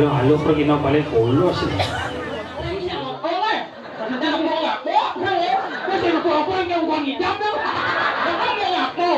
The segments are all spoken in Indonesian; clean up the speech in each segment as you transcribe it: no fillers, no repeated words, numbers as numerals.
halo pergi na balik ulo sih. Oleh, sanadyan ako nga po. Kasi ako yung uwang idam na. Ako nga po.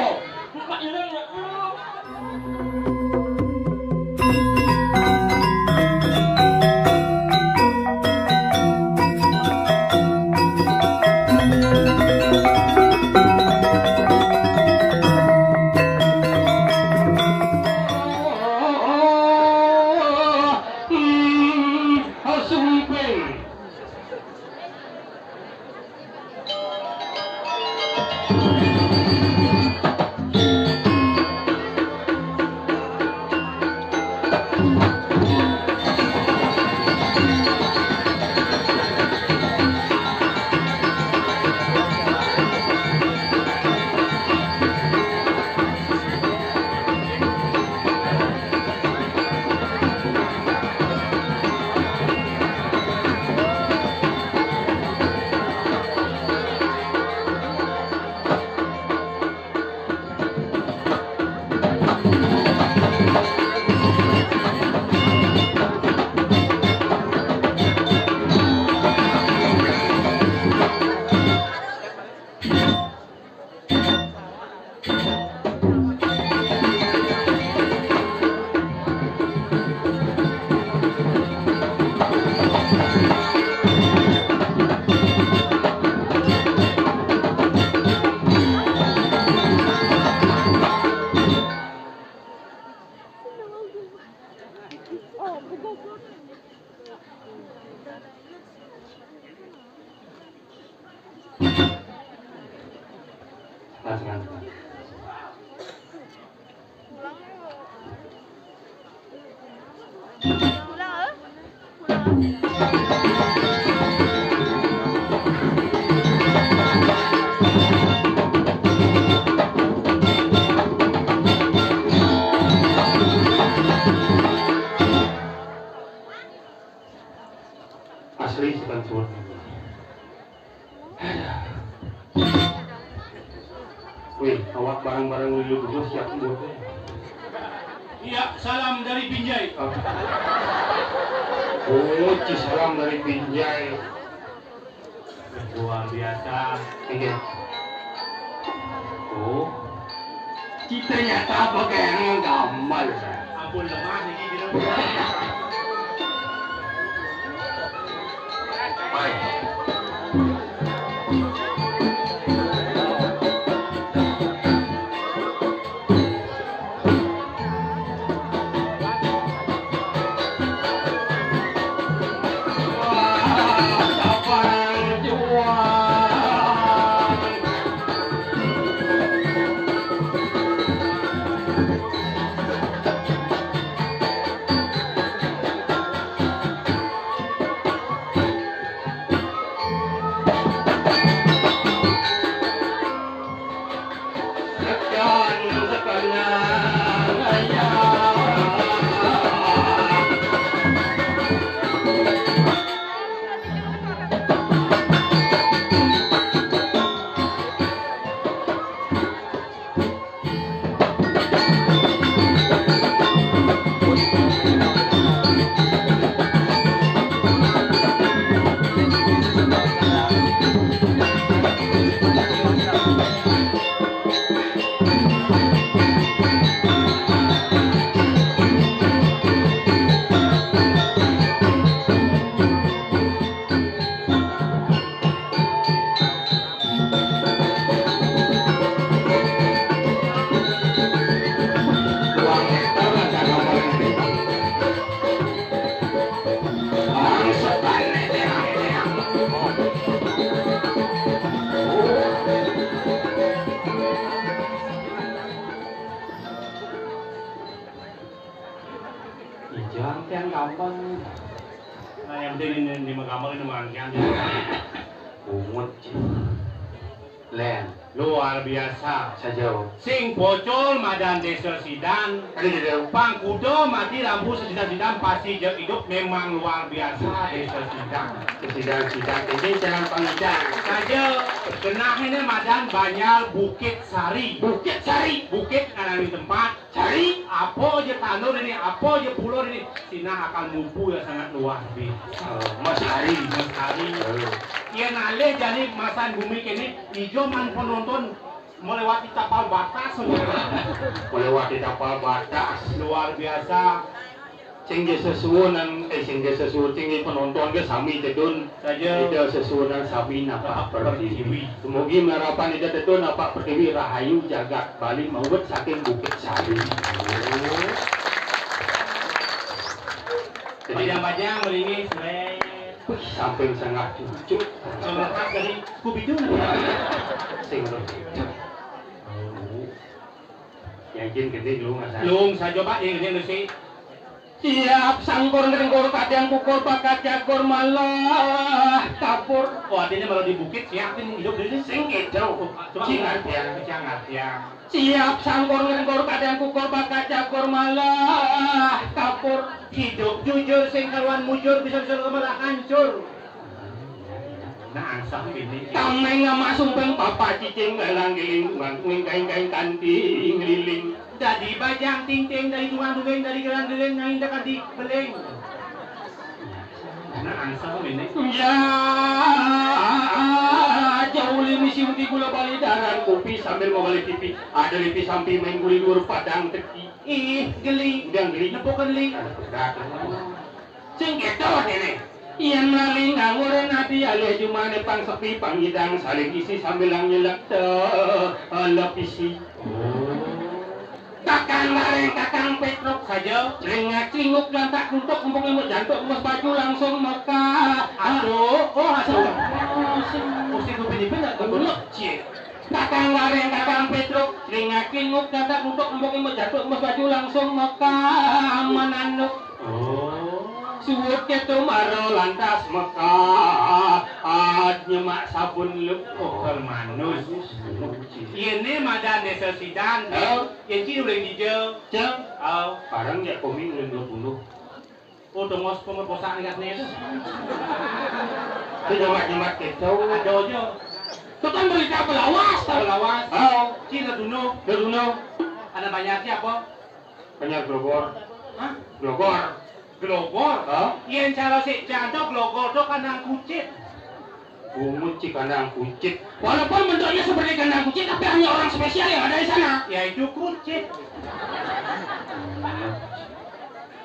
Asli bukan suara. Wih, awak barang-barang dulu siap buatnya. Iya, salam dari Binjai. Oh, salam dari Binjai. Luar biasa. Iya. Oh, kita nyata pakai yang gambar. Ampun lemah ini gitu. Baik. Jangan gampang. Nah, yang penting ini di Magamel ini mangkian. Bungut. Len. Luar biasa. Sajau. Sing bocol madan desa sidan. Ada. Pangkudo mati lampu sesidang-sidang pasti hidup memang luar biasa desa sidang. Sidang ini jalan pangidang. Saja kenah ini madan banyak Bukit Sari. Bukit Sari. Bukit kanan di tempat. Sari. Apa aja Sanur ini apa aja pulau ini Cina akan mumpu ya sangat luar biasa. Mas Hari. Iya nale jadi masan bumi kini hijau man penonton melewati tapal batas Melewati tapal batas. luar biasa. Singge sesuunan singge sesuun tinggi penonton ke sami dedun Saja. ida sesuunan sami napa pertiwi. Semoga harapan ida dedun napa pertiwi rahayu jagat Bali mawet saking Bukit Sari. Jadi yang banyak melingi selek. Samping sangat cucuk. Lengkap dari Scooby-Doo Sing cucuk. Yakin gede lu nggak salah. Lung saya coba yang gede sih. Siap sangkur ngeringkur kadang pukul pakat jagur malah kapur. Oh artinya malah di bukit siapin hidup dari Sing itu Cingat ya. siap sangkur ngeringkur kadang pukul pakat jagur malah kapur. Hidup jujur sing kawan mujur bisa malah hancur. Nah ansah ini. Tameng ngama sumpeng papa cicing galang giling ngwing kain kanti ngeliling. Dari bajang ting-ting, dari tuang dugeng, dari gelang-gelang, yang indah di beleng. Nah, ansah ini. Ya, jauh misi uti gula bali daran kopi sambil mau balik TV. Ada lipi sampi main guli luar padang teki. Ih, geli. Udah geli. Nepok geli. Ada pedak. Sing keto ini. Iyan maling nganggur nabi alih jumane pang sepi pangidang saling isi sambil nyelak lepisi. Kakang lareng kakang Petruk Saja. cengak-cinguk dan tak kuntuk kumpung imut jantuk emas baju langsung Mekah. Aduh, oh asal. Mesti gue pilih-pilih gak gue cik. Kakang lareng kakang Petruk cengak-cinguk dan tak kuntuk kumpung imut jantuk emas baju langsung Mekah mananuk. Suwut ketu maro lantas Mekah nyemak sabun Oh, manus. Ini madan necesitan. Yang cini boleh dijel. Ceng Oh, barang ya koming udah 20. oh tengos pemerkosaan ikatnya itu. Itu nyemak ketu. Ada aja. Itu kan berita pelawas. Lawas. Oh, Cina duno. Duno. Ada banyaknya apa? Banyak glogor. Hah? Glogor. Glogor. Hah? Yang cara si jantung glogor itu kandang kucit. Bungut cik kandang kucit. Walaupun bentuknya seperti kandang kucit, tapi hanya orang spesial yang ada di sana. Yaitu kucit.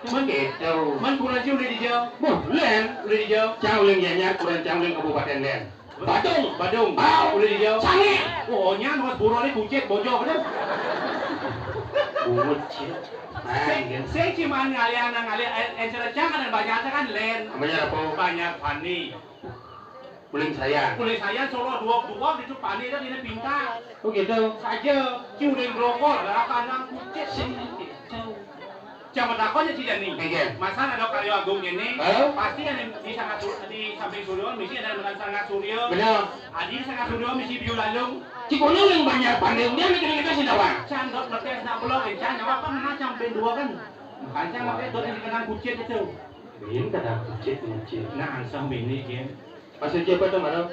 Cuman gitu. Man kurang sih udah dijauh. Len. Udah dijauh. Cangling ya kurang cangling Kabupaten Len. Badung. Badung. Au. Udah dijauh. Sange. Oh nyan mas burung ini kucit bojok kan? Bungut cik. Saya cuma ngalian encer jangan dan banyak kan len. Namanya apa? Banyak pani. Muling saya. Kulit saya solo dua itu pani dan ini pintar. Oh gitu. Saja ciurin rokok lah kandang kucit. Jangan takutnya tidak nih. Iya. Masa ada karya agung ini, Oh. pasti ada di sangat di samping suryo, misi ada dengan sangat suryo. Benar. Adi sangat suryo, misi biolalung. Cikunya yang banyak pandai dia mikir kita sih dawan. Candok betes nak belum, encan nyawa apa macam dua kan. Kancang apa itu yang dikenal kucit itu. Ini kandang kucit kucit. Nah, ansam ini kan. Maksudnya apa tuh Maro?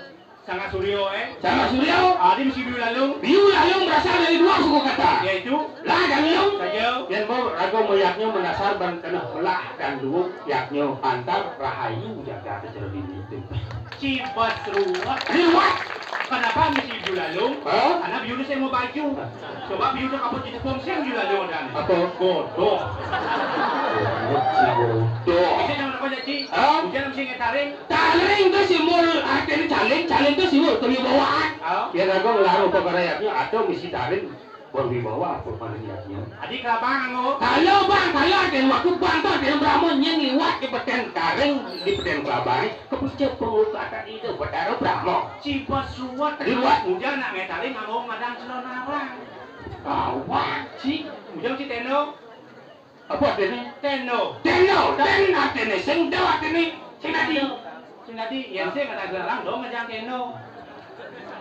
Sangat suryo Sama Suryo. Adi misi biolalung. Biolalung berasal dari dua suku kata. Yaitu Lah dan lung. saja. Dan mau ragu meyaknya menasar berkenah melah dan dulu yaknya antar rahayu jaga kecerdik itu. Cibat ruwet. Riwat. Kenapa misi biolalung? Hah? Karena biu saya mau baju. Coba biu kapot jadi pomseng biolalung dan. Apa? Bodoh. Tuh. Bisa jangan apa jadi? Hah? Hujan mesti ngetaring. Taling tuh simul akhirnya caling tuh simul kewibawaan. Oh. Biar ragu ngelaruh pekarayaknya atau misi taling berwibawa apa panayaknya. Adik kelabang aku. Kalau bang, kalau ada yang waktu bang tuh ada yang Brahmonnya ngiwat ke peten kareng di peten kelabang, kepucuk pengut kata itu betara Brahmo. Cibat ruwet. Riwat. Hujan nak ngetaring aku ngadang celana orang. Awak Si, hujan si Teno. apa ini? Teno. Teno, ten atene sing dewa atene sing tadi. Sing tadi yang saya kata gelang dong ngajang Teno.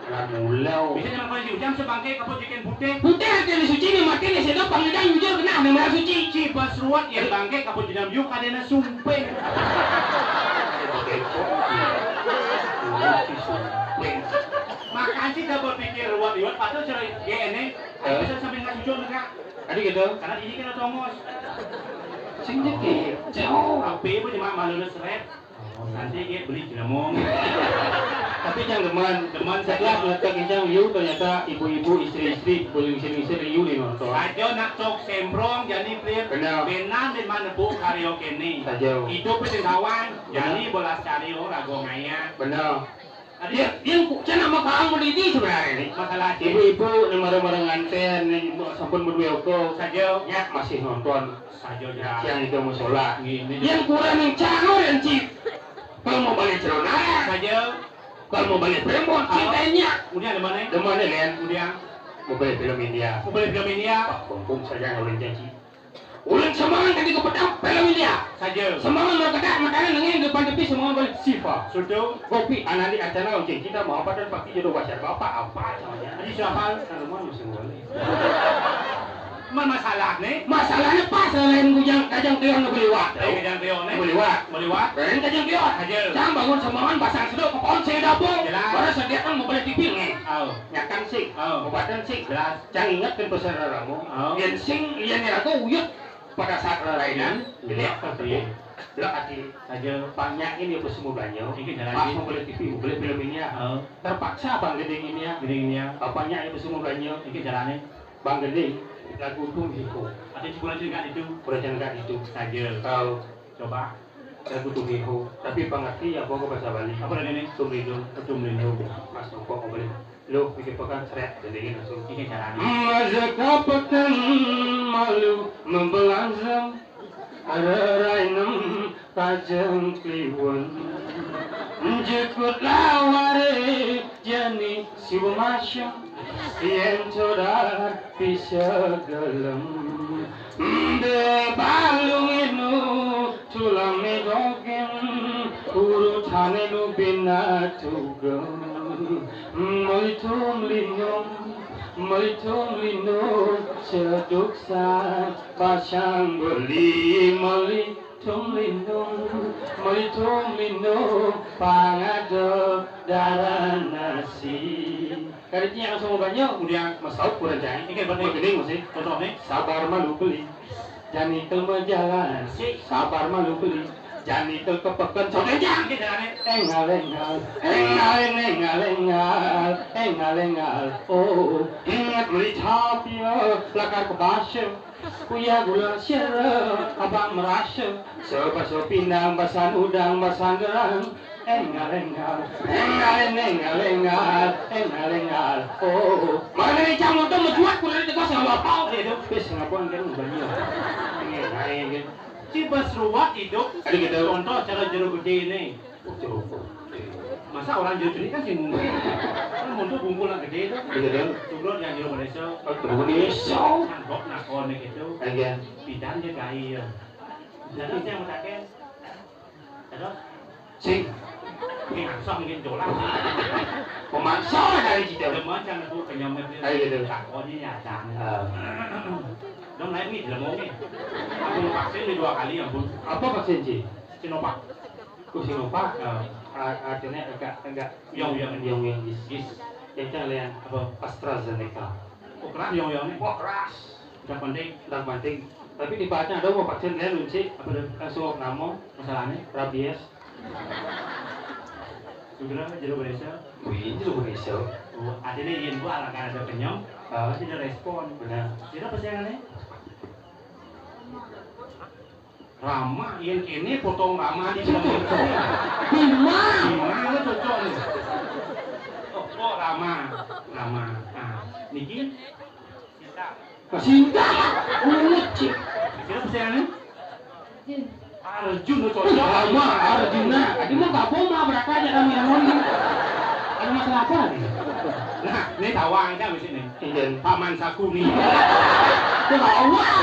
Ramulau. Bisa jangan kalau hujan sebangkai kapot jikin putih. Putih atene suci ni matene sing pangidang jujur kena memang suci. Cibat ruwet yang bangkai kapot jenam yuk kadena sumpeng. Makan sih dah berpikir ruwet-ruwet padahal cerai GN bisa sampai nggak jujur enggak. Tadi gitu. Karena ini kan tongos. Sing jeki. Jauh. Ape pun cuma malu seret. Nanti dia beli jelamong. Tapi jangan deman setelah meletak kijang liu ternyata ibu-ibu istri-istri boleh ngisi liu di nonton. Ajo nak cok sembrong jadi clear. Benar. Benan di mana bu karaoke ni. Saja. Hidup di kawan. Jadi bola cari orang gomaya. Benar. Ada Yang cina sama kamu di sebenarnya ini. masalah Ibu-ibu yang marah-marah nganten, sampun berdua kau saja. ya masih nonton. Saja ya. Yang itu musola. Ini Yang kurang yang canggul yang cip. Kalau mau balik celana, saja. kalau mau balik perempuan, cintanya. Kemudian ada mana? Demana lian, Kemudian mau balik film India. aku boleh film India Kumpul saja ulun janji. Ulun semangat tadi ke pedang film India. saja. Semangat mau kedak makanan dengan depan tepi semangat balik sifa. Sudah. Kopi anak di acara uncing kita mau apa dan pakai jodoh wajar bapak apa namanya. Tadi siapa? Saluman musim balik. Mana masalah ni? Masalahnya pas lain kujang kajang tiang nak beliwat. Kejang teo ni. Beliwat. Meliwat. Lain kajang tiang. Saja. Jangan bangun semangat pasang sedok ke pohon saya dapur. Jelas. Baru sediakan mau balik tipil ni. Oh. Nyakan sing, Oh. obatan sing. Jelas. Jangan ingatkan pesan raramu. Oh. Yang sing yang aku uyut pada saat rarainan. Jadi apa Iya. Belak hati. Saja. Banyak ini apa semua banyak. Ini jalan Pas ini. mau beli TV, beli film ini ya. Oh. Terpaksa bang gedeng ini ya. Gini gini ya. Bapaknya itu semua banyak. Ini jalan ni. Bang gedeng lagu tuh hiko. Ada sebulan juga itu. Berjalan kaki itu. Saja. Kalau Coba. lagu tuh hiko. Tapi pengerti ya pokok bahasa Bali. Apa ada ni? Tumridung. Betul melihat. Mas Nongko mau beli. Lo bikin pekan seret. Gedengin langsung. Ini jalan ni. Masa kapakan malu membelazang ada rainem kajang kliwon jekut laware jani siwa masya yen codar bisa gelem de balung inu tulang medogen urutane nu binatugem melitum linyong melitum lino seduksa pasang beli melitum lino pangadok darah nasi karetnya langsung banyak Kemudian masauk kurang jahit ini kan benar. gede masih Contoh ni. sabar malu beli jani kel jalan sabar malu beli jani kel kepekan sodeja Ini jalan ni. engal, oh, ingat beli tapio, lakar kebasyo, kuya gula syara, abang merasa, sebaso pinang, basan udang, basan gerang, engal, oh, mana ni camu tu menjuat kulit itu sama bapak, itu, bis ngapun kan banyak, ini, Si basruat hidup. Ada gitu. Contoh cara jeruk gede ni. Masa orang jeruk gede kan sih mungkin. Kan untuk bungkul yang gede tu. gitu, Sugrot yang jeruk Malaysia. so, Nangkok nakon ni gitu. aja. Bidan dia gaya. Jadi saya mau taken. Ada. Sing, Ini langsung mungkin dolar. pemaksa dari kita. Ada macam tu kenyamnya dia. Ayo, gitu. Takon ni ya jangan. Dong naik ni dalam ni. Aku vaksin ni 2 kali ya pun. Apa vaksin Ci? Sinovac. Sinovac. Artinya enggak Yang gis. Yang kalian apa? AstraZeneca. Keras yang ni. Wah keras. Sudah penting. Dan penting. Tapi di baca ada mau vaksin kan Ci? Apa dah? Langsung nama Masalahnya. rabies. Sudah jeruk Malaysia. Wih, itu Indonesia. Oh, artinya yang gua akan ada kenyang. Pasti ada respon. Benar. Jadi apa sih yang ni? Rama, yang kini potong Rama di dalam itu. Gimana cocok ni? Oh, Rama. Niki? Sinta. Ci. Jadi apa sih yang ni? Arjun cocok. Lama Arjuna. Adi mah gak mau mah berapa aja kami yang ada masalah apa nih? Nah, ni tawang kan di sini. Iya. Paman Sakuni. Itu gak awal.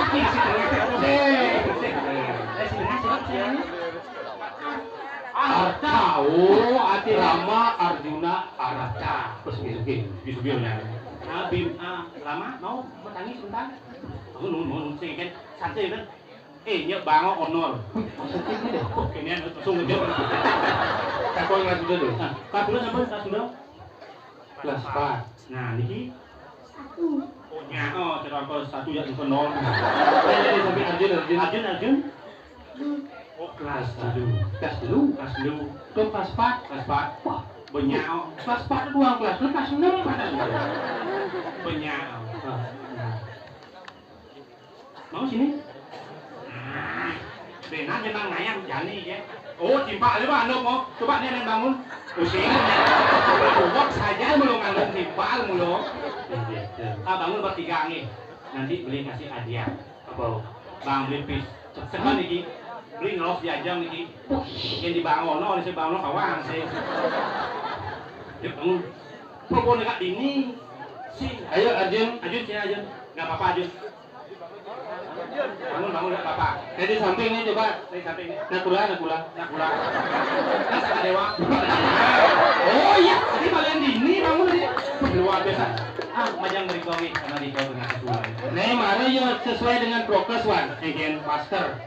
Arta, oh, Ati Rama, Arjuna, Arta. Terus Bisubilnya. Bim, lama mau bertanya sebentar. Aku nunggu kan santai kan. Nyok bango honor. Kini langsung ngejauh. Kakak yang sudah dulu. Kelas sudah sampai kelas sudah. Kelas 4. Nah, niki Oh nyao, cara kelas 1 ya itu nol. Saya di samping Arjun. Oh kelas 1. Kelas dulu. Itu kelas 4. Kelas 4. Wah, Benyao. kelas 4 doang kelas lu kelas 6 padahal. Benyao. Mau sini? Bena jangan ngayam jani ya. Oh, timpa aja Pak, Anu mau. Coba nih bangun. Pusing. Buat saja belum ngandung timpa mulu. Bangun bertiga nih. Nanti beli kasih hadiah. Apa? Bang beli pis. Sekarang nih beli ngelos diajang nih. Yang dibangun, no, di bangun kawang sih. Yuk bangun. Propon dekat dini. Si, Ayo Arjun. Sini Arjun. Enggak apa-apa Arjun. Bangun enggak apa-apa. Saya di samping nih coba. Dari samping ini. Nakula. Kan sama dewa. Oh iya. Jadi kalian dini bangun tadi. Luar biasa. Majang berikoni karena di kau dengan sesuai. Nih mana ya sesuai dengan prokes Wan. Again, Masker.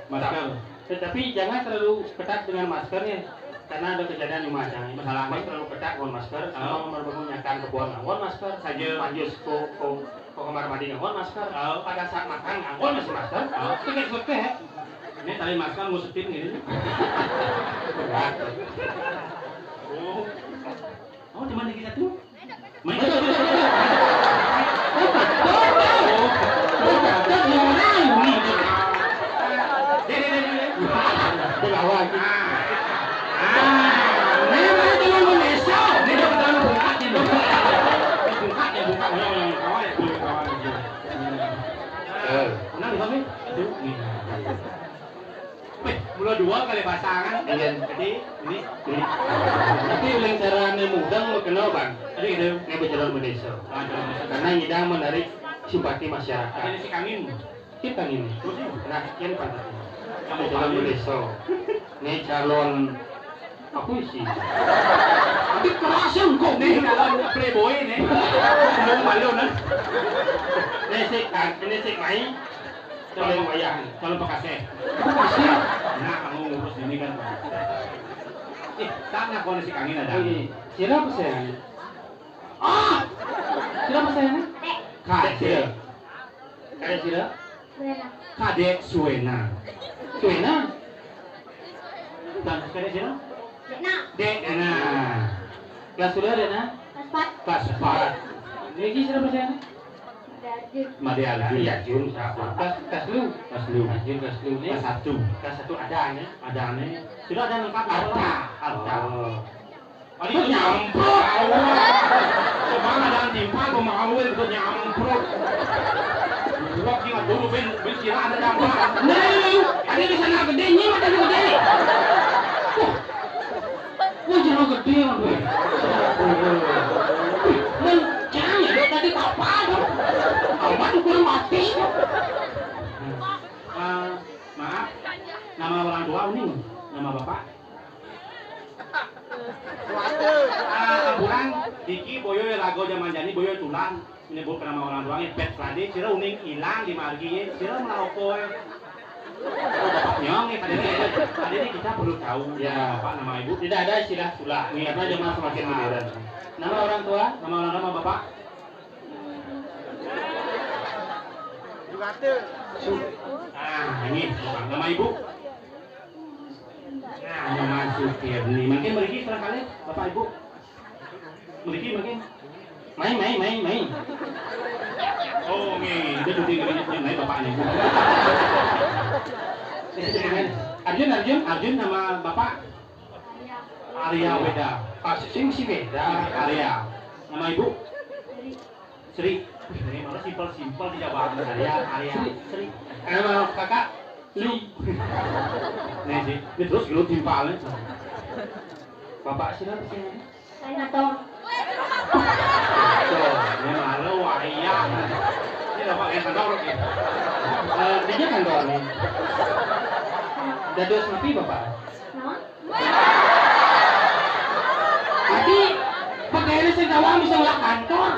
Tetapi jangan terlalu ketat dengan maskernya. Karena ada kejadian di macam masalah terlalu ketat dengan masker. Kalau merbangun nyakan kebun nganggon masker saja. Manjus ko kamar mandi nganggon masker. Pada saat makan nganggon masih masker. Sekek. Ini tali masker ngusetin gini. Oh, cuma di kita tuh. Main. Mula dua kali pasangan. Jadi ini. Tapi yang cara mudang kenal bang. Tadi gitu. Ini berjalan Indonesia. Karena ngidang menarik simpati masyarakat. Ini si Kangin. Kita ini. Nah, yang pantas. Kamu Berjalan Indonesia. Ini calon apa sih? Tapi kerasan kok Nih calon playboy nih. Belum malu nih. Ini sih main. Calon wayang. Calon pekasih. Pasti. Nah, kamu ngurus ini kan. Tanya kau si Kangin ada. Siapa sayang? Siapa sayang? Kadek. Kadek siapa? Kadek Suena. Suena. Dan kadek siapa? Dek. Kelas sudah ada nah? Kelas 4. Ini siapa sayang? Made Arjun. Jun siapa? Kelas lu. Kelas lu. Jun kelas lu nih. Kelas 1. Kelas 1 ada nih. Ada aneh. Sudah ada lengkap. Ada. Itu nyamprot. Coba ada timpa gua mau itu nyamprot. Gua kira dulu ben kira ada dampak. Nih, ada di sana gedenya ada di gede. Wah, jangan gede lah gue. Men, jangan ya tadi kapal. Apa tuh kurang mati? Maaf. Nama orang tua ini, nama bapak. Kurang Diki boyo lago zaman jani boyo tulang menyebut nama orang tuanya pet tadi sira uning hilang di margi sira melakoy. Nyong tadi ini kita perlu tahu Ya. bapak nama ibu. Tidak ada istilah tulah karena zaman semakin modern. Nama orang tua? Nama bapak. Ini nama ibu. Nah, nama Sutirni. Makin meriki serangkali bapak ibu. Meriki makin. Main. Oh, itu cuti yang lain bapaknya. Arjun nama bapak. Arya Weda. Si beda. Arya. Nama ibu? Sri. Ini mana simpel di Jawa. Arya. Sri. Nama kakak? Li. Nih sih. Ini terus gelut timpalnya. Bapak siapa sih? Ini malu wayang. Ini bapak yang kantor. Dia kantor nih. Dados napi bapak? Tadi pakaiannya segawang bisa ngelak kantor.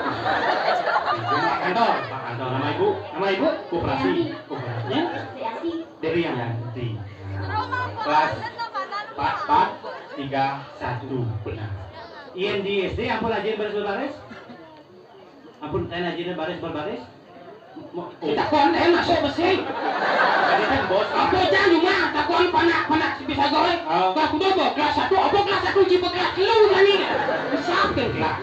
Kantor. Nama ibu? Nama ibu? Koperasi. Ya? Dari yang ganti. Kelas 4, 3, 1. Benar. IND SD ampun aja baris-baris? Ampun aja baris-baris? Kita kon masuk besi. Jadi kan bos. Apa jangan cuma takon panak bisa goreng. Kelas kedua kelas 1 apa kelas 1 jipa kelas lu tadi. Bisa kan kelas.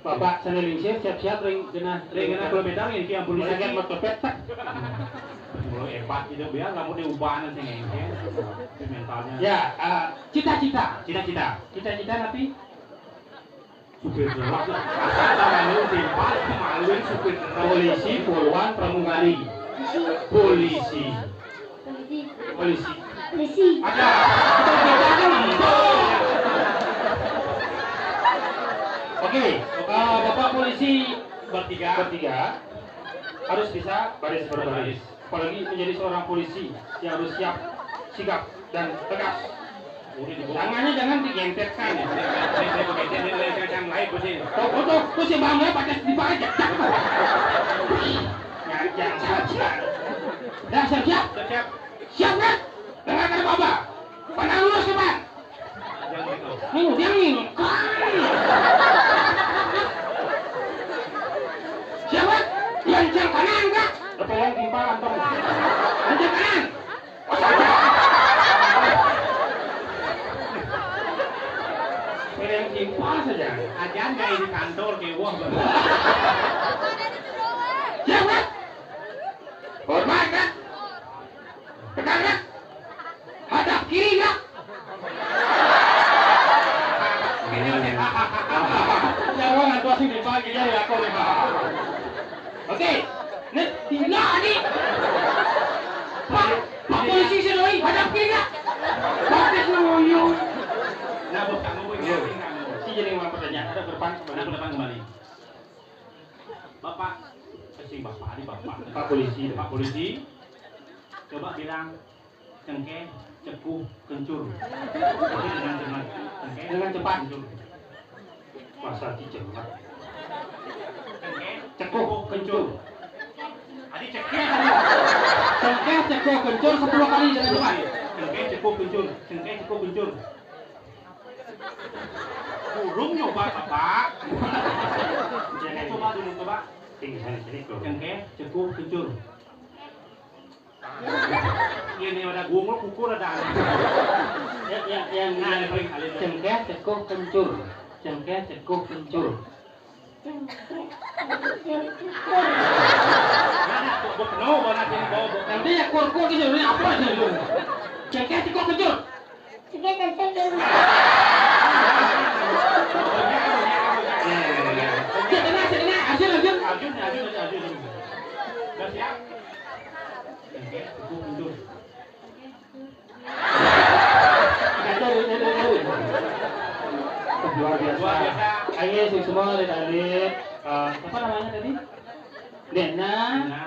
Bapak saneling siap-siap ring kena kilometer ini yang bisa kan motor petak. Mulai hebat itu biar kamu diubah nanti ngengke. Mentalnya. Ya, cita-cita tapi supir gelap lah. Asal malu timpal maluin supir gelap. polisi, poluan, pramugari. Polisi. Ada. Kita kan Oke, Bapak polisi bertiga harus bisa baris berbaris. Apalagi menjadi seorang polisi yang harus siap, sigap dan tegas. Tangannya jangan digentetkan ya. Tuh si bangga pakai dipajak. Ngajak saja. Dah siap. Siap kan? Dengar kata Bapak. Pandang lurus ke depan. Jangan siapa? Lancang kanan kah? Depan timpal antum. Lancang kanan. Yang timpal saja. Ajan kayak di kantor kewah. Siapa? Hormat kan? Tekan kan? Hadap kiri kan? Jangan ngantuk asing di pagi ya aku nih. Oke, nih tinggal nih. Pak polisi sini, hadap kiri nggak? Pakai seluruh. Nah, bos kamu begini. Si jadi mau pertanyaan ada depan kembali. Bapak, bapak. Pak polisi. Coba bilang cengkeh, cepu, kencur. Dengan cepat. Masa cepat. Cekuh, kencur. Adik cekeh. Cengkeh, cekuh, kencur 10 kali dengan cepat. Cengkeh, cepuh, kencur. Burung nyoba bapak. Coba dulu. Cengkeh, cepuh, kencur. Ini ada gumul, kukur ada. Yang cengkeh, cekuh, kencur. Cengkeh, cekuh, kencur. Nanti ya kur-kur gitu ini apa aja lu? Cengkeh, cekuh, kencur. Dengar, Arjun. Udah siap? Cengkeh, cepuh, kencur. Luar biasa. Ayo semua lihat apa namanya tadi? Dena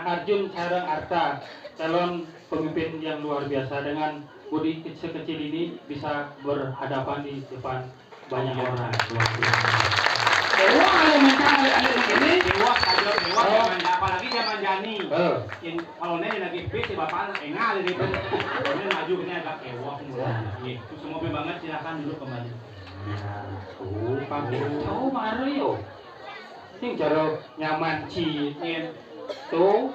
Arjun Sarang Arta, calon pemimpin yang luar biasa dengan budi sekecil ini bisa berhadapan di depan banyak orang. Luar biasa. Wah, ada begini. Dewa, apalagi zaman Jani. Yang kalau nenek lagi si bapak enggak dari itu. Kemudian maju ini agak ewah mulai. Itu semua banget silakan dulu kembali. Pakai tahu Mario. Ini cara nyaman ciin tuh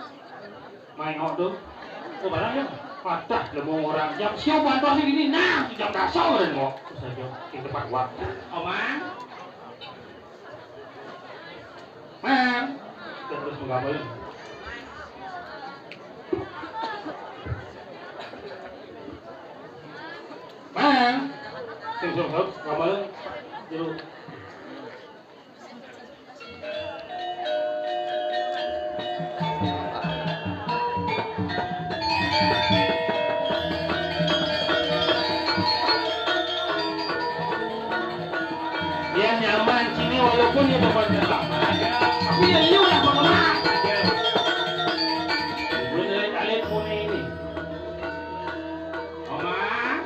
main tuh. Oh barang ya? Patah lemong orang jam siapa bantu sih gini? Nah, jam dasar dan mau. Saja di tempat waktu. Omang. Mang. Terus menggambar. Mang. Terus gambar dulu. Dia nyaman sini walaupun dia depan gelap. Tapi ya ini udah berkemas. Belum dari alit pune ini. Omang.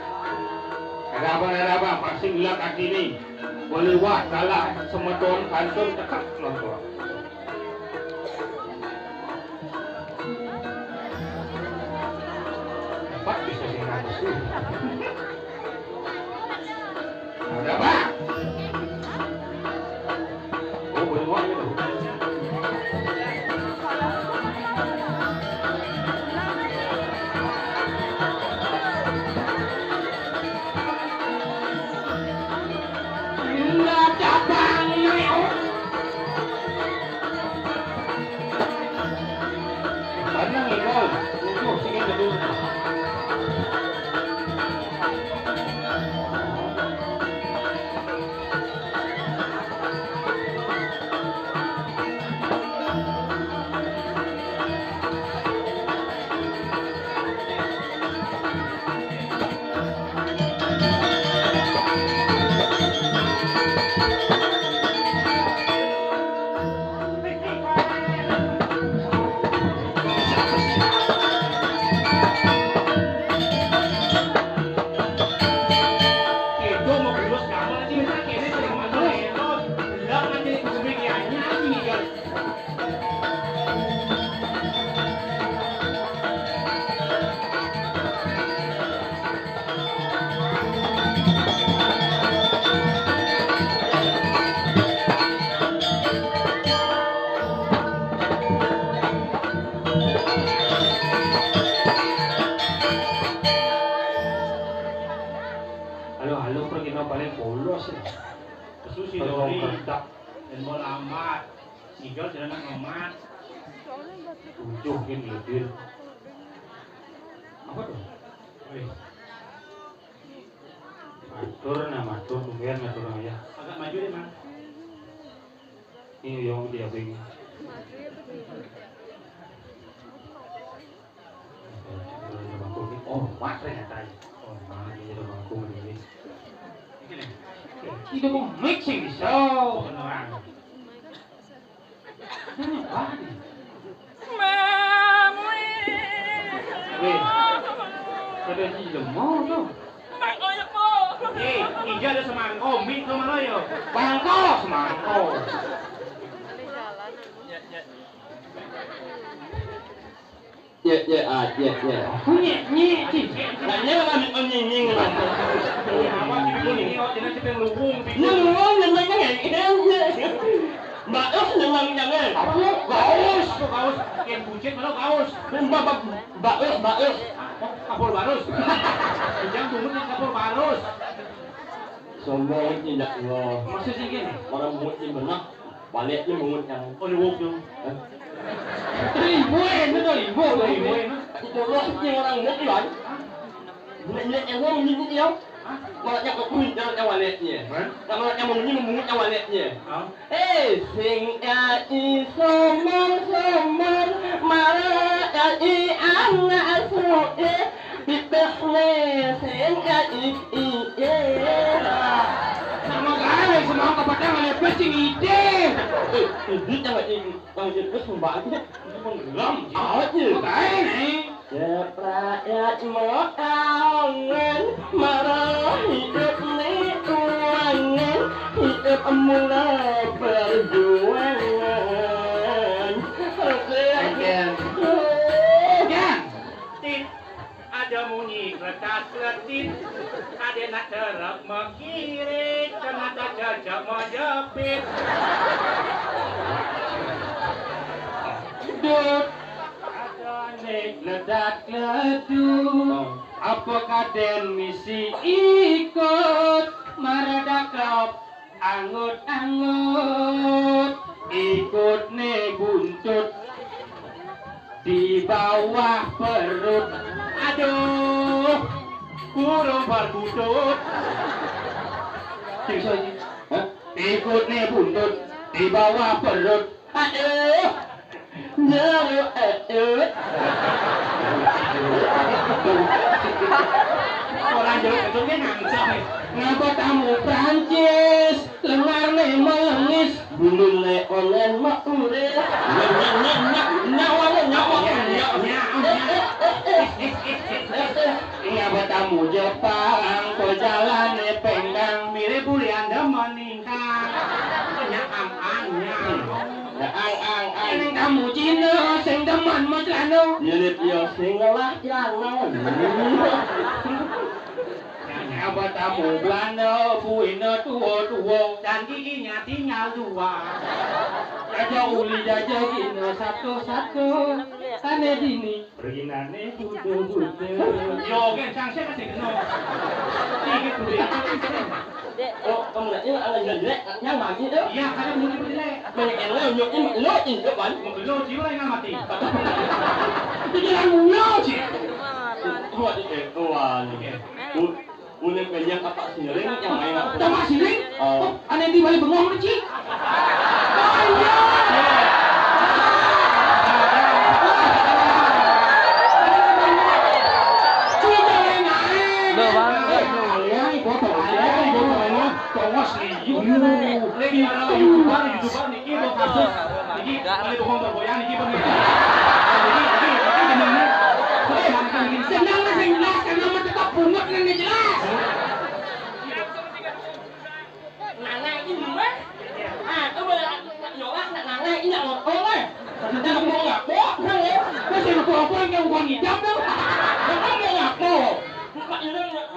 Ada apa? Pasti gelap kaki ini. Boleh wah kalah semeton kantor tekak nonton. Dapat bisa diratus. Ada apa? Oh, boleh wah gitu. Karena ngikol. Sige na dulu. Itu mau terus kamu nanti minta kene sering masuk itu. Lah nanti kubik ya nyanyi kan. Halo, pergi no paling polos. Susi dori. Dan mau lambat. Sigel jangan ngomat. Ujuh gini ledir. Apa tuh? Wih, Matur, kemudian matur ya. agak maju deh, Mang. Ini yang dia bing. Oh, mak ternyata. Oh, mak ini ada bangku ini. Ini. Itu mau mixing di show. Oh, orang. Ini apa nih? Mami. Weh, ada di lemah tuh. Mak oyak mo. Ija ada semangko, mie ke mana yo? Bangko, semangko. Punya sih. Nanya kan nying lah. Awak di kuning ini, jangan cepet ngelubung. Baus dengan jangan. Gaus, yang buncit mana gaus? Baus. Kapur barus. Jangan tunggu yang kapur barus. Sombong tidak lo. Maksudnya gini. Orang mungut ini benar. Baliknya mungut yang. Oh, diwuk tuh. Ribu itu ribu. Ribu. Itu lo yang orang mungut kan? Bulan yang orang mungut dia. Malatnya kekuin jalan waletnya. Malatnya mungut waletnya. Sing ai somon malah ai anak suke bibesne sing ai sama kali semua kepada ngelepet sing ide. Ini jangan ini bang itu sumbangannya itu menggelam aja. Makanya. Rakyat mau kangen marah hidup nih uangan hidup mulai perjuangan. Yan, tin, ada bunyi kletat-kletit, ada nak terap mengirit, ternyata jajak menjepit. Dut ada nek ledak-leduk. Apakah den misi ikut meredakap angut-angut ikut ne buntut di bawah perut. Aduh, kurung berbutut. Ikut ne buntut di bawah perut. Aduh, Orang jeruk itu dia ngancam. ngapa tamu Prancis lengar ne melengis bulun le olen maure nyawa ngapa tamu Jepang ko jalan ne penggang Mirip buli Anda meningkat. Banyak ang-angnya. ang eneng tamu Cina sing demen maslano nyelip yo sing lah jalan ngapa tamu Belanda puina tuwo Dan giginya tinggal dua. Jaja uli jaja gina satu ane dini perginane budu Yo, kan sang saya kasih kenal. Ini kudu Oh, kamu lihat ini ada jelek, yang mati itu. Iya, karena mulai jelek. Banyak yang lo ini kan? Lo jiwa yang mati. Itu jalan mulu sih. Tua di tua nih. Mulai banyak apa sih yang main apa? Udah masih nih? Ada yang di balik bengong nih, Cik. YouTuber niki do kasus niki kali bohong bergoyang niki bener. Senang jelas karena mendekat pungut ini jelas. Nana ini mah. Itu boleh nyolah nana ini nggak boleh. Kita mau nggak mau ya. Masih apa yang bukan hitam dong. Kita mau nggak mau. Mak ini nggak.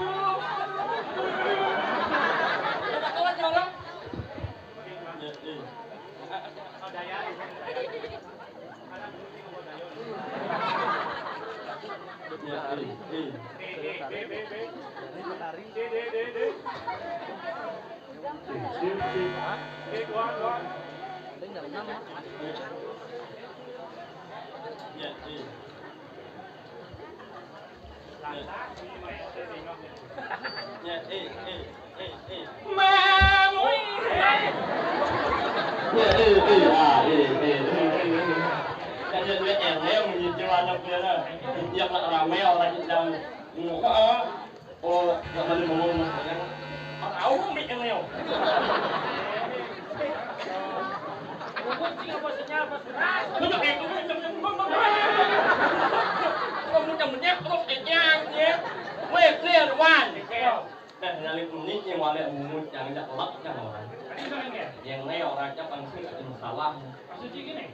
Yang này orang cakap sih ada masalah. Maksudnya gini.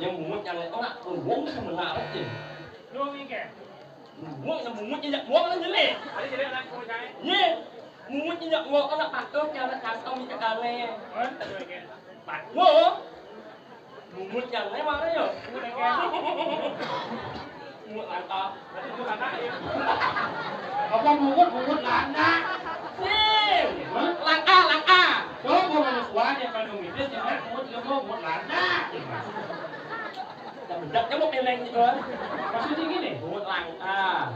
Yang mumut yang itu nak buang sebenarnya sih. Lo ini ke? Buang yang mumut yang buang kan jelek. Ada jelek nak kau cakap? Ye, mumut yang buang kan nak patut yang nak kantong di kale. Oh, ada ke? Patut. Mumut yang này mana yo? Mumut yang ke? Mumut lanta. Ada itu lanta ya? Apa mumut landa? Sim, langka. Kalau mau kuat ya kalau mikir jangan mumut landa. Tidak kamu pilih gitu kan? Maksudnya gini. Mumut langka.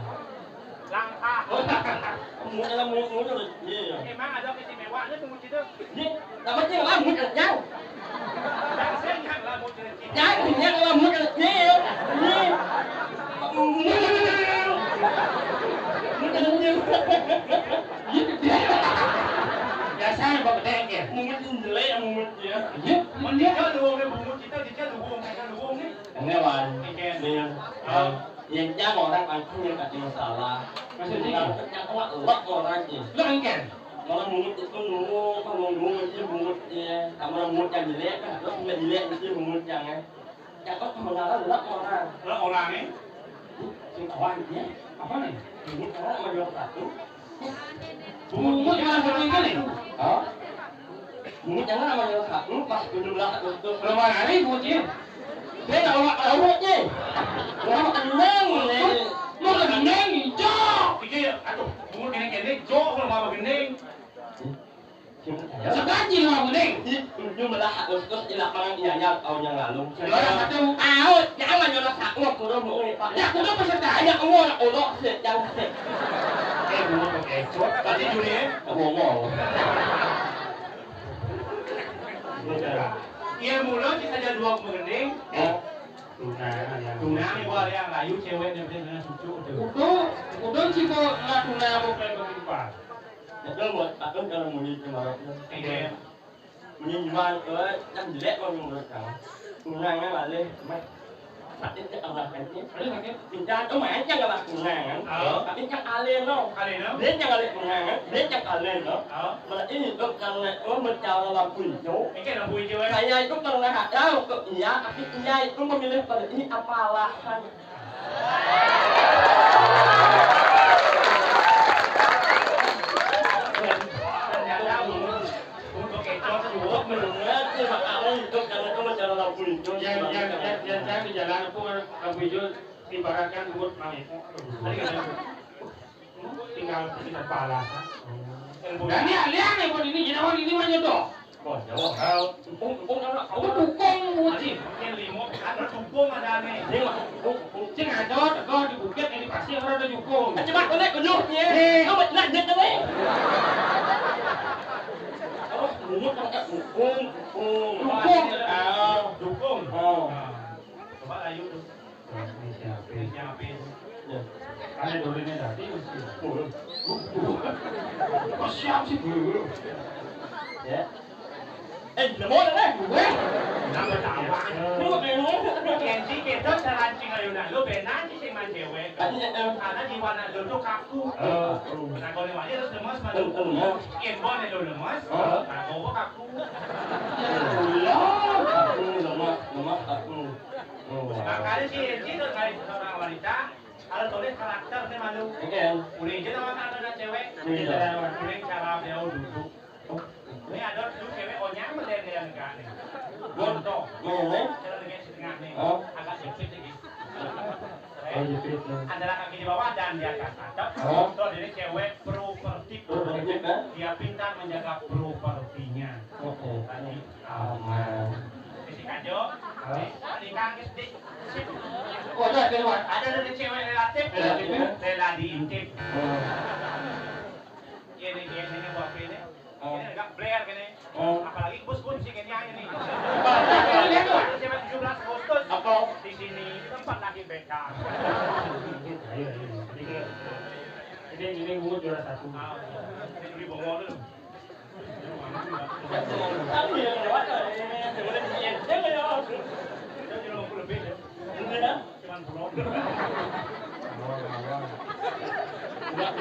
Langka. Oh, Mumut dalam mumut itu. Iya. Emang ada istimewanya mumut itu? Iya. Tapi yang lah mumut kerjau. Jangan lah mumut itu. Jangan yang lah mumut kerjau. Iya. Biasanya bapak dengker. Mumut jelek mumut ya. Iya. Mendika luang ni mumut kita dia luang kan luang ni. Ini wan. Dengan yang jangan orang angkuh yang ada masalah. Maksudnya yang kau lek orang sih. dengker. Kalau mumut itu nunggu, kalau mumut itu mumut ya. Kamu mumut yang jelek kan, terus yang jelek itu mumut yang yang kau kebenaran lek orang. Lah orang ni. Si kawan dia. Apa nih? Mumut karena menjual satu. Mumut yang sering kali. Oh. Mumut yang mana menjual satu pas 17 Agustus. Belum hari mumutnya. Dia nggak mau mumutnya. Mau tenang nih. Mau lebih neng hijau. Iki aduh, mumut ini kene jauh kalau mau begini. Segaji mau neng. Jumlah Agustus di lapangan Ianya tahun yang lalu. Juara satu. Out, jangan juara satu kurang boleh Pak. Ya kudu peserta. Ada ngomong udah sedang sih. Mumut pakai short. Tadi Juni Ngomong. Iya mula kita ada dua begini. Tuna ni buat yang layu cewek dia dengan cucu tu. Udah ciko ngatuna bukan begitu pak. Itu buat aku kalau mau di Maret. Iya. Menjual ke yang jelek kalau menurut kamu. Kunangnya balik, mak. Tapi itu orang kan ni. Ada sakit? Pintar tu main jangan lah kunangan. Tapi yang alien no. Kali no. Dia jangan alien kunangan. Dia jangan alien no. Oh. Malah ini tu karena mencari dalam punco. Ini nak bui cewek. Saya itu karena ada ke iya, tapi iya itu memilih pada ini apa alasan? Ternyata mumut pakai short juga. Mendengar makanya itu karena itu mencari dalam punco. Yang di jalan aku lampu hijau dibarakan buat mami. tinggal di kepala. Dan ini lihat nih kok ini jadi orang ini mah jodoh. Kok jawab kau. Ung apa? Aku dukung Jadi yang limo ada dukung ada nih. Ini mah Cing aja, kau di bukit ini pasti orang ada dukung. cepat kau naik kunyuknya. Kau mau nak jet apa? Oh, lumut kan dukung. Dukung. Oh. Coba ayo tuh. Ini siapa? Ya. Ada durinya tadi mesti. Oh siap sih dulu. Ya. Lemon dah. Nama tawa. Ini mah lemon. Kenci kita cara cing ayo nak lu benar sih sing man cewek. Ada di mana lu tuh kaku. Nah kalau lewat itu lemas mana? Yang boleh lu lemas. Nah kau kaku. Lemah aku. Makanya si Enci tuh kayak seorang wanita. Ada tulis karakternya malu. Udah aja nama ada cewek. Udah cara dia duduk. Ini ada tuh cewek onyang model enggak nih. Gontok. Cara dengan setengah nih. Agak jepit lagi. Antara kaki di bawah dan di atas atap. Tuh ini cewek properti. Dia pintar menjaga propertinya. Tadi Aman. Isi kajo. Tadi kang sedih. Oh, ada keluar. Ada dari cewek relatif. Rela diintip. Ini buat ini. Ini agak blair gini. Apalagi bus pun sih kayaknya ini. Lihat tuh, cewek 17 Agustus. Apa? Di sini tempat lagi BK. Ini gua juara satu. Ini beli bongo dulu. Tapi yang lewat ini boleh diin. Jangan ya. Jadi 50 lebih ya. Ini dah. Cuman belum. Enggak.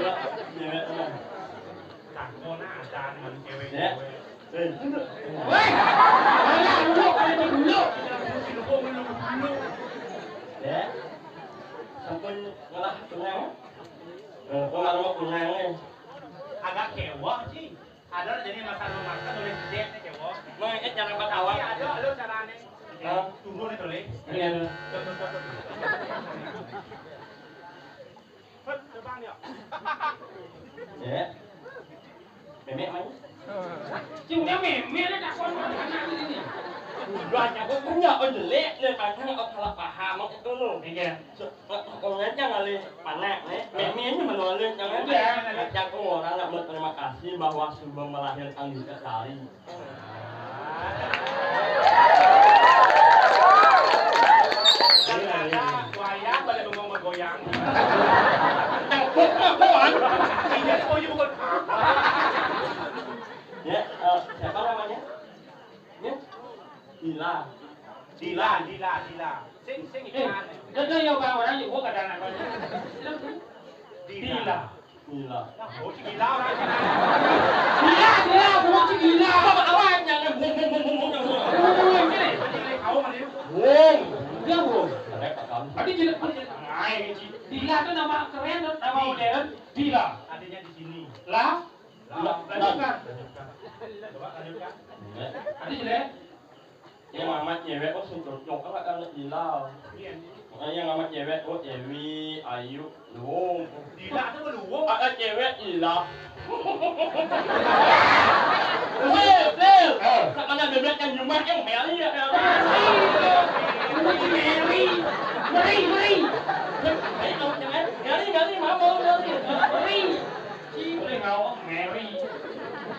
Ya. Tak kona acan man cewek. Woi, ada dulu, ada dulu. Ya. Sampun ngalah tenang. Kau mau tenang ni. Agak kewah sih. Ada jadi masalah makan oleh gede nih kewah. Mau jangan batawa. Ada lo carane. Tunggu nih tulis. Iya. Terbang dia. Ya. Memek mana? Cuma meme lah tak kon anak ini. Banyak kau punya jelek ni pasang kau salah paham itu lu. Iya. Kau jangan le panak ni. Memeknya menolak jangan. Macam kau orang nak berterima kasih bahawa sudah melahirkan di sekali. Wayang boleh bengong bergoyang. Kawan. Ini oh you bukan. Ya, siapa namanya? Ya. Dila. Sing ikan. Dia yang orang yang gua kadang nak. Dila. Oh, gila orang. Dia, bukan gila. Apa awak jangan bung. Kau mana? Bung. Dia bukan. Ada Pak Kam. Tadi jelek. Dila itu nama keren, nama modern. Dila. Adanya di sini. Lah, lanjutkan. Coba lanjutkan. Tadi jelek. Yang amat cewek kok cocok kan kan Dila. Yang amat cewek kok Dewi, Ayu, Luung. Dila itu beluung. Ada cewek Dila. Tak mana bebek yang rumah yang Mary ya. Meri. Gali mama Mary. Meri. Si boleh ngawak Mary.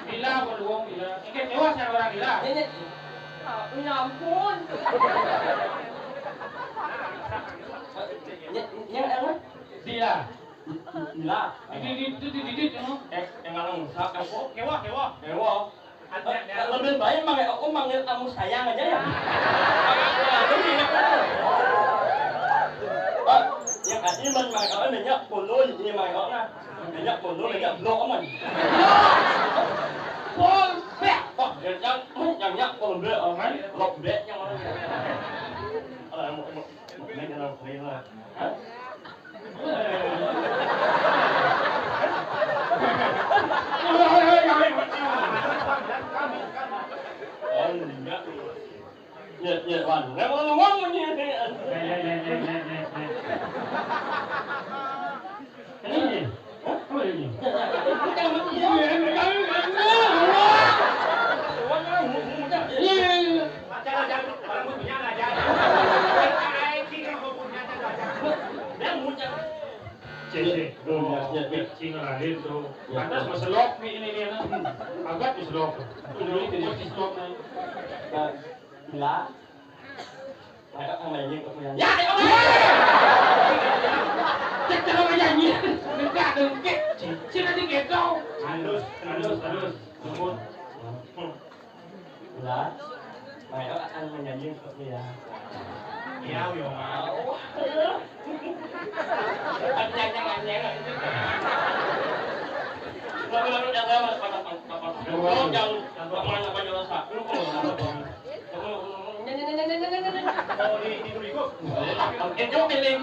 Dila beruang Dila. Ini tewas yang orang Dila. Ini ya ampun. Yang apa? Dila. Dila. Didit. Yang orang sak aku. Kewa. Ewa. Lebih baik manggil aku manggil kamu sayang aja ya. Yang ini mình mày ở mình nhá, buồn lôi gì mày ở nè, mình nhá buồn lôi mình nhá lỗ mình. Pol Pek. Yang nhá buồn lôi ở mấy lộc bét nhau đó. Ở một mấy cái nào thấy là. Nhiệt hoàn, nó có ngon mà như thế. Ini. munjang. Cek. Ya. Cing lahir tuh. Atas maselok nih ini na. Agak maselok. Dulu itu dia maselok na. Gila. Mày ang mày như cậu nhà. Ya, cek cara nyanyi. Enggak dengkit. Sini dikit dong. Halus. Lembut. Gila. Mày ang mày như cậu nhà. Iya, yo. Anh nhang rồi. Lalu jangan jangan apa jual sak. Lu kok. Oh, di Durigo. Itu pilih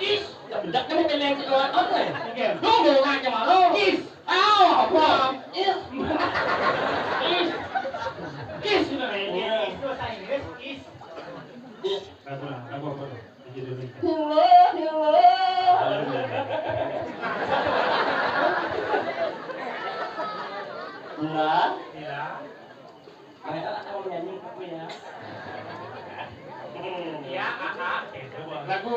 kis. Dak kamu pilih apa ya? Tunggu aja malu. Kis. Apa? Kis sudah ini. Bahasa Inggris is. Aku. Hello. Nah, Iya. mereka akan menyanyi apa ya? Iya, Lagu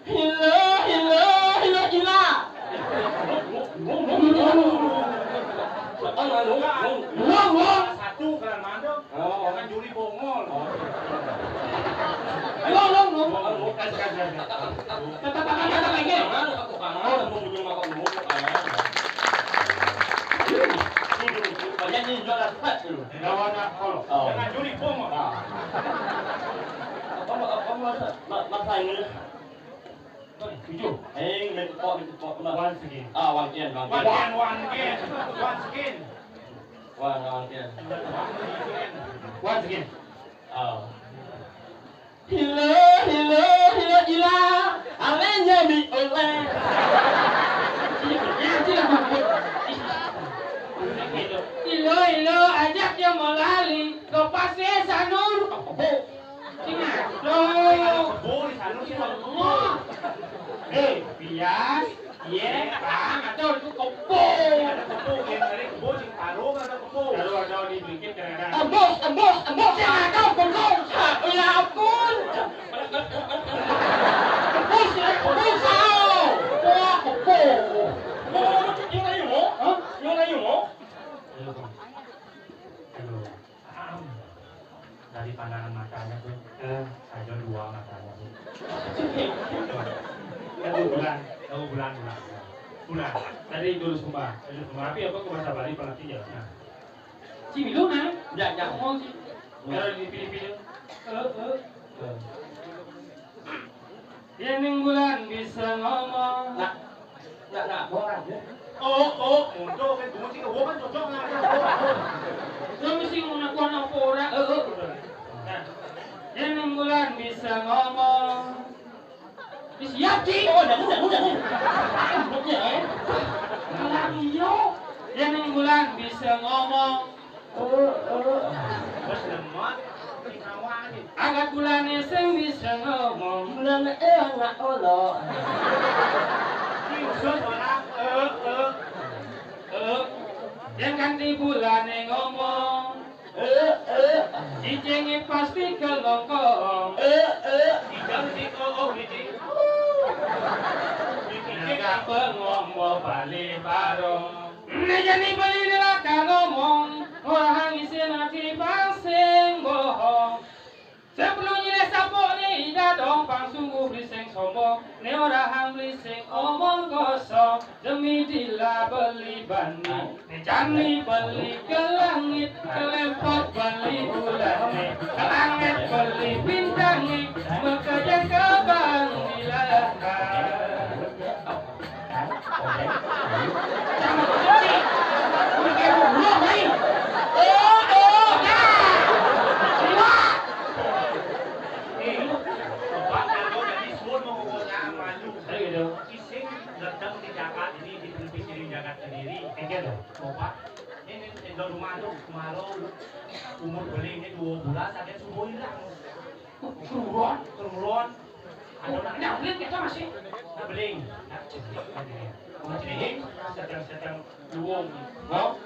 Hello, gila. Satu kan mando. Jangan juri bongol. Jangan juri bongol. Once again. Hello, gila. Alenya mi oleh. Ilo, ajak dia melali ke pasir sanur. Ingat, Boleh sanu sih. bias, atau itu kopo. Ada kebo, yang dari kebo sing taruh ada kebo. Kalau ada dibikin kadang-kadang. Ambos, jangan kau bengkok. Ya ampun. Ambos, wah, kopo. Yung ngayon mo? Dari pandangan matanya tuh, saja dua matanya tuh. Bulan. Tadi dulu sumpah. Tapi apa ke bahasa Bali pelatih ya? Cimiluna. Ya. Ngomong sih. Kalau dipilih-pilih. Yang bulan bisa ngomong. Nak, orang ya. Untuk kan tunggu sih kebo kan cocok lah. Lo mesti ngakuan apa orang? Yang bulan bisa ngomong. Siap sih. Udah. Lagi yo. Yang bulan bisa ngomong. Bos lemot, kawan aja. Agak bulan sing bisa ngomong. Bulan enak Allah. Khusus orang Yang ganti bulan ngomong. Cicengi pasti kelongkong. Ijang sih hiji. Naga pengong mau balik barong. Jadi beli neraka ngomong. Orang isin hati pasing bohong. Sebelum nyile sapok ni ida dong pang sungguh berising sombong. Ni orang berising omong kosong. Demi dila beli bani. Ni jani beli ke langit. Kelempot beli bulan ni. Ke langit beli bintang ni. Bekerja ke bang dilakan. Jangan berhenti. Udah kayak belum nih. Ising datang di Jakarta ini di televisi di Jakarta sendiri. Enggak dong, Bapak. Ini lo rumah tuh malo umur belingnya 2 bulan sampai subuh hilang. Keruan. Ada orang nyamlin kita masih. Nah beling. Nah cetik. Macam ini sedang luwung. Mau?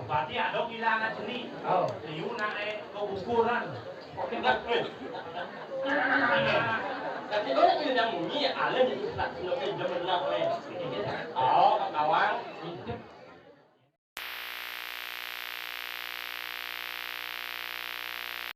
Berarti ada kehilangan seni. Oh. Liu nak kau ukuran. Oke enggak. Tapi orang itu yang bunyi, ada di iklan, lo ke jam 6 Oh, kawan.